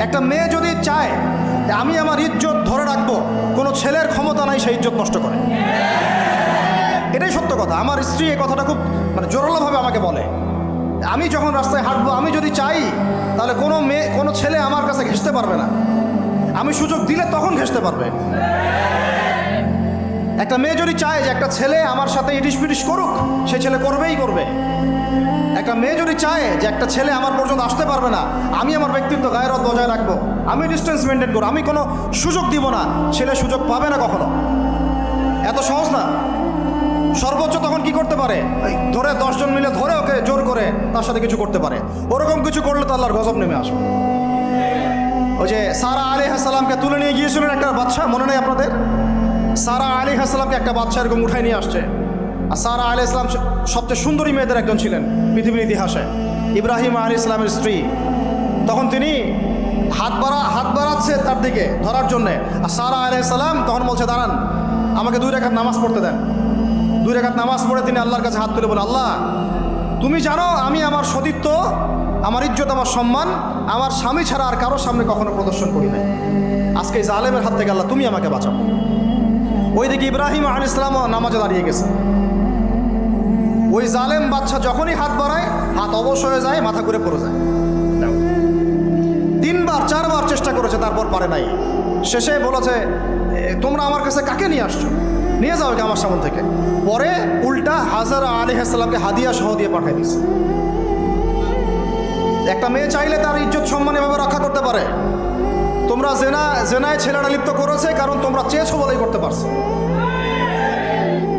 একটা মেয়ে যদি চায় যে আমি আমার ইজ্জত ধরে রাখবো, কোনো ছেলের ক্ষমতা নাই সেই ইজ্জত নষ্ট করে। এটাই সত্য কথা। আমার স্ত্রী এই কথাটা খুব জোরালোভাবে আমাকে বলে, আমি যখন রাস্তায় হাঁটবো, আমি যদি চাই তাহলে কোনো ছেলে আমার কাছে ঘেঁষতে পারবে না। আমি সুযোগ দিলে তখন ঘেঁষতে পারবে। একটা মেয়ে যদি চায় যে একটা ছেলে আমার সাথে ইটিস পিটিস করুক, সে ছেলে করবেই করবে। একটা মেয়ে যদি চায় যে একটা ছেলে আমার পর্যন্ত আসতে পারবে না, আমি আমার ব্যক্তিত্ব গায়রত বজায় রাখবো, আমি ডিস্টেন্স মেনটেন করবো, আমি কোনো সুযোগ দিব না, ছেলে সুযোগ পাবে না কখনো। এত সহজ না। সর্বোচ্চ তখন কি করতে পারে, ধরে 10 জন মিলে ধরে ওকে জোর করে তার সাথে কিছু করতে পারে। ওরকম কিছু করলে তো আল্লাহর গজব নেমে আসবে। ওই যে সারা আলাইহিস সালামকে তুলে নিয়ে গিয়েছিলেন একটা বাচ্চা, মনে নেই আপনাদের? সারা আলাইহিস সালামকে একটা বাচ্চা এরকম উঠাই নিয়ে আসছে। আর সারা আলাইহিস সালাম সবচেয়ে সুন্দরী মেয়েদের একজন ছিলেন পৃথিবীর ইতিহাসে, ইব্রাহিম আলাইহিস সালামের স্ত্রী। তখন তিনি হাত বাড়াচ্ছে তার দিকে ধরার জন্যে। আর সারা আলাইহিস সালাম তখন বলছে, দাঁড়ান, আমাকে 2 রাকাত নামাজ পড়তে দেন। 2 রাকাত নামাজ পড়ে তিনি আল্লাহর কাছে হাত তুলে বলে, আল্লাহ তুমি জানো আমি আমার সতীত্ব, আমার ইজ্জত, আমার সম্মান আমার স্বামী ছাড়া আর কারোর সামনে কখনো প্রদর্শন করি নাই। আজকে এই জালেমের হাত থেকে আল্লাহ তুমি আমাকে বাঁচাও। ওইদিকে ইব্রাহিম আলাইহিস সালামও নামাজে দাঁড়িয়ে গেছে। ওই জালেম বাচ্চা যখনই হাত বাড়ায়, হাত অবশ হয়ে যায়, মাথা ঘুরে পড়ে যায়। 3বার 4বার চেষ্টা করেছে, তারপর পারে নাই। শেষে বলেছে, তোমরা আমার কাছে কাকে নিয়ে আসছো, নিয়ে যাও আমার সামনে থেকে। পরে উল্টা হাজারা আলাইহিস সালামকে হাদিয়া সহ দিয়ে পাঠিয়ে দিয়েছে। একটা মেয়ে চাইলে তার ইজ্জত সম্মান এভাবে রক্ষা করতে পারে। তোমরা জেনায় ছেলেরা লিপ্ত করেছে কারণ তোমরা চেয়েছো বলেই করতে পারছো।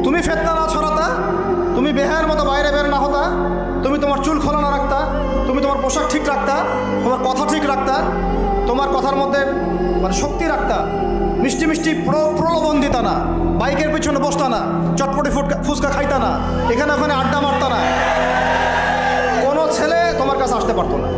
তুমি ফিতনা না ছড়াতা, তুমি বেহায়ের মতো বাইরে বের না হতা, তুমি তোমার চুল খোলা না রাখতা, তুমি তোমার পোশাক ঠিক রাখতা, তোমার কথা ঠিক রাখতা, তোমার কথার মধ্যে শক্তি রাখতা, মিষ্টি মিষ্টি প্রলোভন দিতা না, বাইকের পিছনে বসতা না, চটপটি ফুচকা খাইতা না, এখানে ওখানে আড্ডা মারতা না, কোনো ছেলে তোমার কাছে আসতে পারতো না।